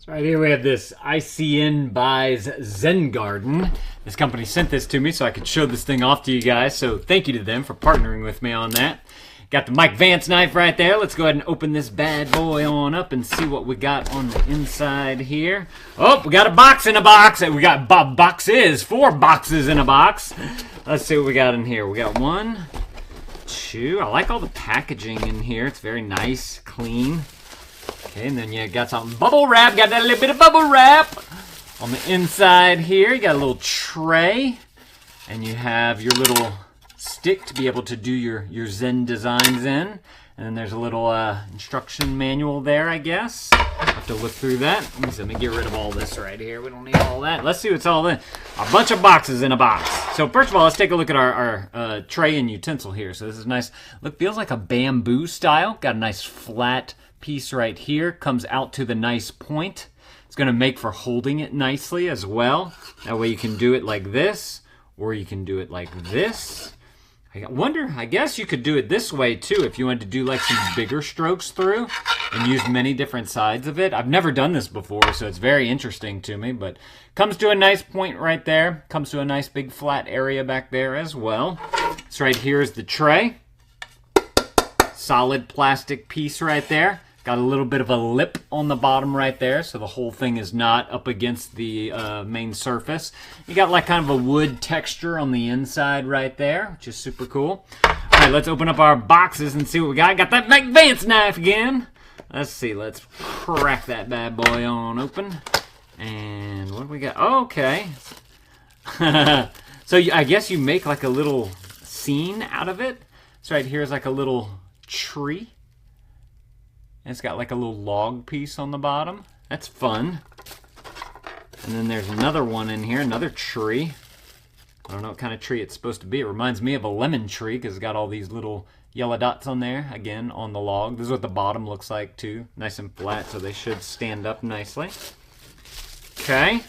So right here we have this ICN buys Zen Garden. This company sent this to me so I could show this thing off to you guys. So thank you to them for partnering with me on that. Got the Mike Vance knife right there. Let's go ahead and open this bad boy on up and see what we got on the inside here. Oh, we got a box in a box. We got boxes, 4 boxes in a box. Let's see what we got in here. We got 1, 2. I like all the packaging in here. It's very nice, clean. Okay, and then you got some bubble wrap. Got that little bit of bubble wrap on the inside here. You got a little tray, and you have your little stick to be able to do your Zen designs in. And then there's a little instruction manual there, I guess. I'll have to look through that. Let me get rid of all this right here. We don't need all that. Let's see what's all in. A bunch of boxes in a box. So first of all, let's take a look at our tray and utensil here. So this is nice. Look, feels like a bamboo style. Got a nice flat piece right here. Comes out to the nice point. It's going to make for holding it nicely as well. That way you can do it like this, or you can do it like this. I guess you could do it this way too if you wanted to do like some bigger strokes through and use many different sides of it. I've never done this before, so it's very interesting to me, but comes to a nice point right there. Comes to a nice big flat area back there as well. So right here is the tray. Solid plastic piece right there. Got a little bit of a lip on the bottom right there, so the whole thing is not up against the main surface. You got like kind of a wood texture on the inside right there, which is super cool. All right, let's open up our boxes and see what we got. Got that Mike Vance knife again. Let's see, let's crack that bad boy on open. And what do we got? Oh, okay. So I guess you make like a little scene out of it. So right here is like a little tree. And it's got like a little log piece on the bottom. That's fun. And then there's another one in here, another tree. I don't know what kind of tree it's supposed to be. It reminds me of a lemon tree because it's got all these little yellow dots on there, again, on the log. This is what the bottom looks like too. Nice and flat, so they should stand up nicely. Okay.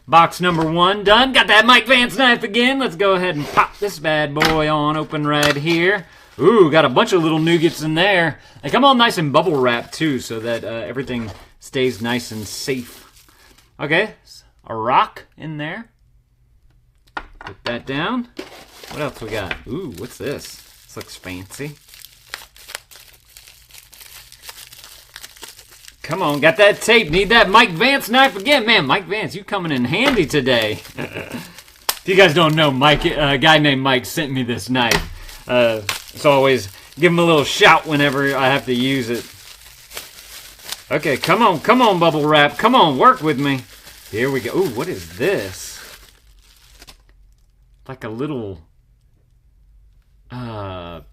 Box number 1 done. Got that Mike Vance knife again. Let's go ahead and pop this bad boy on open right here. Ooh, got a bunch of little nougats in there. They come all nice and bubble wrapped too, so that everything stays nice and safe. Okay, a rock in there. Put that down. What else we got? Ooh, what's this? This looks fancy. Come on, got that tape. Need that Mike Vance knife again. Man, Mike Vance, you coming in handy today. If you guys don't know, Mike, a guy named Mike sent me this knife. So always give him a little shout whenever I have to use it. Okay, come on, bubble wrap. Come on, work with me. Here we go. Ooh, what is this? Like a little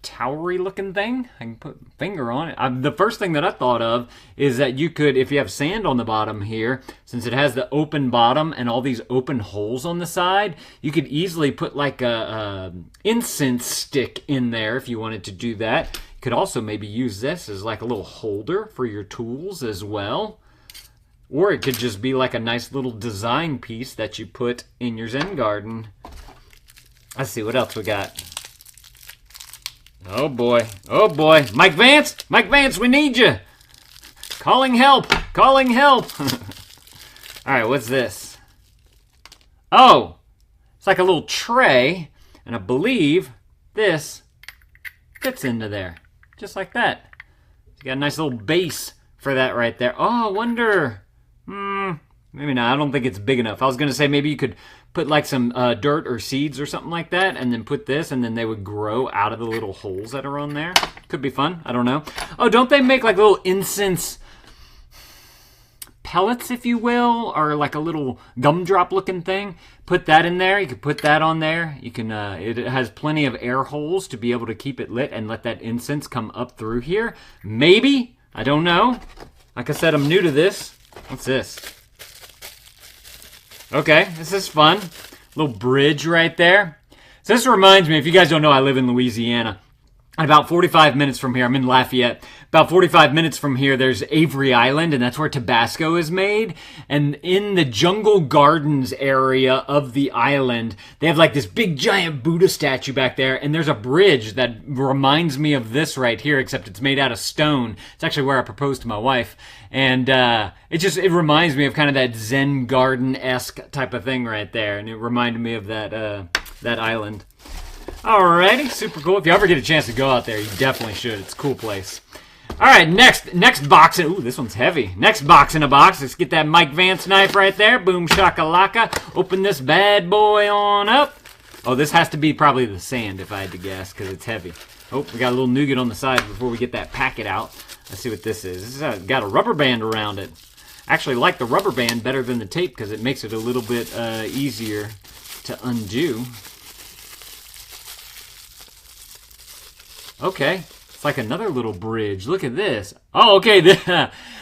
towery looking thing. I can put a finger on it. The first thing that I thought of is that you could, if you have sand on the bottom here, since it has the open bottom and all these open holes on the side, you could easily put like a incense stick in there if you wanted to do that. You could also maybe use this as like a little holder for your tools as well. Or it could just be like a nice little design piece that you put in your Zen garden. Let's see what else we got. Oh boy, oh boy. Mike Vance, we need you. Calling help, calling help. All right, what's this? Oh, it's like a little tray, and I believe this fits into there, just like that. You got a nice little base for that right there. Oh, I wonder, maybe not. I don't think it's big enough. I was gonna say maybe you could put like some dirt or seeds or something like that, and then put this, and then they would grow out of the little holes that are on there. Could be fun. I don't know. Oh, don't they make like little incense pellets, if you will, or like a little gumdrop looking thing? Put that in there. You could put that on there. You can. It has plenty of air holes to be able to keep it lit and let that incense come up through here. Maybe. I don't know. Like I said, I'm new to this. What's this? Okay, this is fun. Little bridge right there. So this reminds me, if you guys don't know, I live in Louisiana. About 45 minutes from here, I'm in Lafayette. About 45 minutes from here, there's Avery Island, and that's where Tabasco is made. And in the Jungle Gardens area of the island, they have like this big giant Buddha statue back there, and there's a bridge that reminds me of this right here, except it's made out of stone. It's actually where I proposed to my wife. And it reminds me of kind of that Zen Garden-esque type of thing right there, and it reminded me of that island. Alrighty, super cool. If you ever get a chance to go out there, you definitely should. It's a cool place. Alright, next box. Ooh, this one's heavy. Next box in a box. Let's get that Mike Vance knife right there. Boom shakalaka. Open this bad boy on up. Oh, this has to be probably the sand, if I had to guess, because it's heavy. Oh, we got a little nougat on the side before we get that packet out. Let's see what this is. This has got a rubber band around it. I actually like the rubber band better than the tape because it makes it a little bit easier to undo. Okay, it's like another little bridge. Look at this. Oh, okay,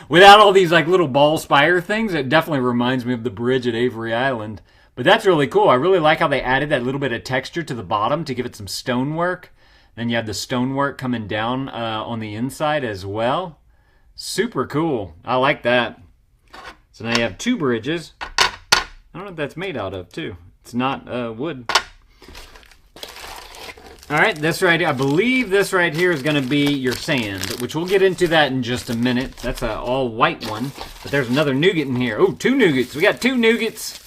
without all these like little ball spire things, it definitely reminds me of the bridge at Avery Island. But that's really cool. I really like how they added that little bit of texture to the bottom to give it some stonework. Then you have the stonework coming down on the inside as well. Super cool. I like that. So now you have two bridges. I don't know what that's made out of, too. It's not wood. All right, this right here, I believe this right here is going to be your sand, which we'll get into that in just a minute. That's an all white one, but there's another nougat in here. Oh, two nougats. We got two nougats.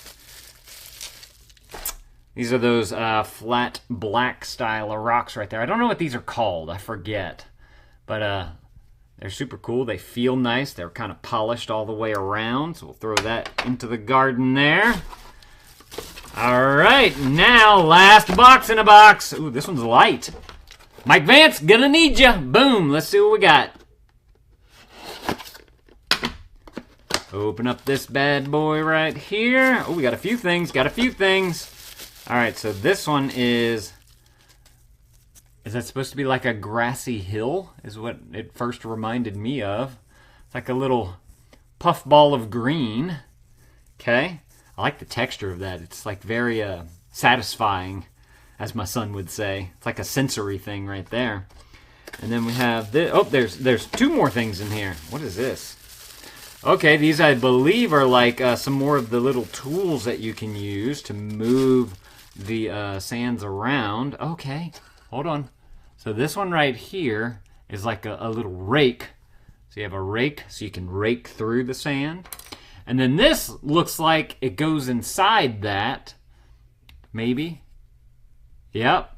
These are those flat black style of rocks right there. I don't know what these are called. I forget, but they're super cool. They feel nice. They're kind of polished all the way around, so we'll throw that into the garden there. All right, now last box in a box. Ooh, this one's light. Mike Vance, gonna need ya. Boom, let's see what we got. Open up this bad boy right here. Oh, we got a few things, All right, so this one is that supposed to be like a grassy hill, is what it first reminded me of. It's like a little puff ball of green, okay? I like the texture of that. It's like very satisfying, as my son would say. It's like a sensory thing right there. And then we have this. Oh, there's two more things in here. What is this? Okay, these I believe are like some more of the little tools that you can use to move the sands around. Okay, hold on. So this one right here is like a little rake. So you have a rake so you can rake through the sand. And then this looks like it goes inside that. Maybe. Yep.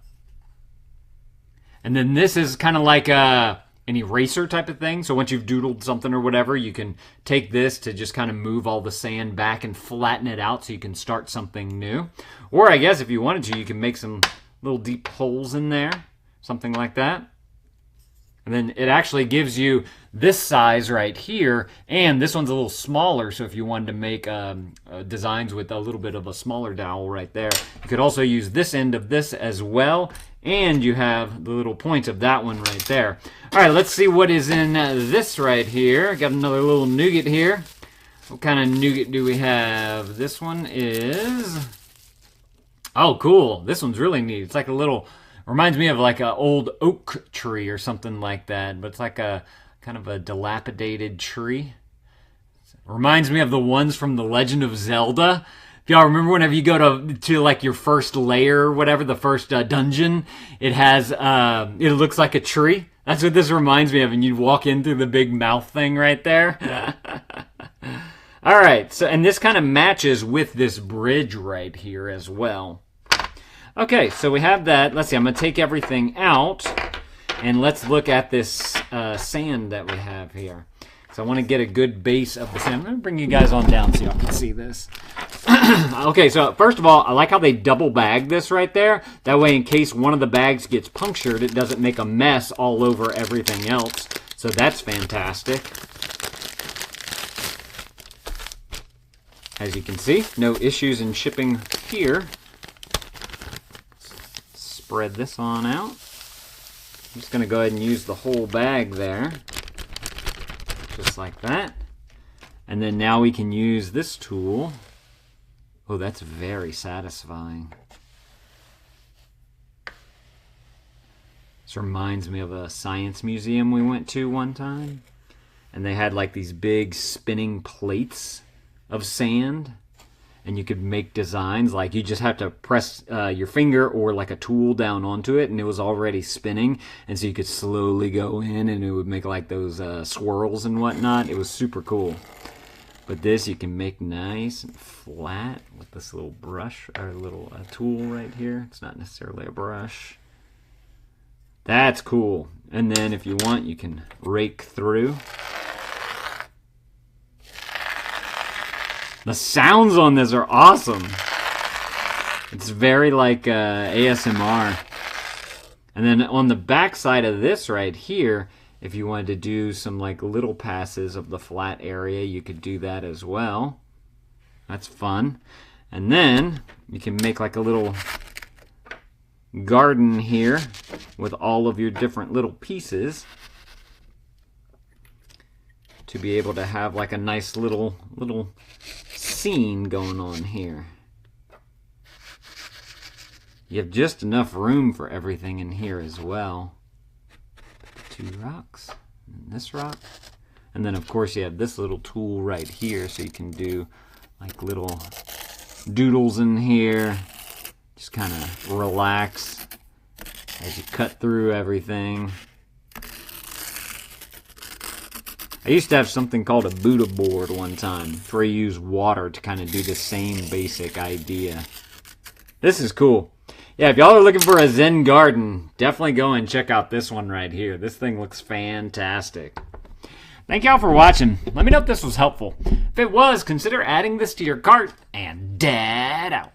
And then this is kind of like an eraser type of thing. So once you've doodled something or whatever, you can take this to just kind of move all the sand back and flatten it out so you can start something new. Or I guess if you wanted to, you can make some little deep holes in there. Something like that. And then it actually gives you this size right here, and this one's a little smaller, so if you wanted to make designs with a little bit of a smaller dowel right there, you could also use this end of this as well, and you have the little point of that one right there. All right, let's see what is in this right here. Got another little nougat here. What kind of nougat do we have? This one is... Oh, cool. This one's really neat. It's like a little... Reminds me of like an old oak tree or something like that, but it's like a kind of a dilapidated tree. Reminds me of the ones from The Legend of Zelda. If y'all remember, whenever you go to like your first lair or whatever, the first dungeon, it has it looks like a tree. That's what this reminds me of, and you walk in through the big mouth thing right there. All right, so and this kind of matches with this bridge right here as well. Okay, so we have that. Let's see, I'm going to take everything out, and let's look at this sand that we have here. So I want to get a good base of the sand. I'm going to bring you guys on down so y'all can see this. Okay, so first of all, I like how they double bag this right there. That way, in case one of the bags gets punctured, it doesn't make a mess all over everything else. So that's fantastic. As you can see, no issues in shipping here. Spread this on out. I'm just going to go ahead and use the whole bag there. Just like that. And then now we can use this tool. Oh, that's very satisfying. This reminds me of a science museum we went to one time. And they had like these big spinning plates of sand. And you could make designs, like you just have to press your finger or like a tool down onto it, and it was already spinning. And so you could slowly go in, and it would make like those swirls and whatnot. It was super cool. But this you can make nice and flat with this little brush, or little tool right here. It's not necessarily a brush. That's cool. And then if you want, you can rake through. The sounds on this are awesome. It's very like ASMR. And then on the back side of this right here, if you wanted to do some like little passes of the flat area, you could do that as well. That's fun. And then you can make like a little garden here with all of your different little pieces to be able to have like a nice little scene going on here. You have just enough room for everything in here as well. Two rocks, and this rock, and then of course you have this little tool right here, so you can do like little doodles in here. Just kind of relax as you cut through everything. I used to have something called a Buddha board one time, where you use water to kind of do the same basic idea. This is cool. Yeah, if y'all are looking for a Zen garden, definitely go and check out this one right here. This thing looks fantastic. Thank y'all for watching. Let me know if this was helpful. If it was, consider adding this to your cart, and dad out.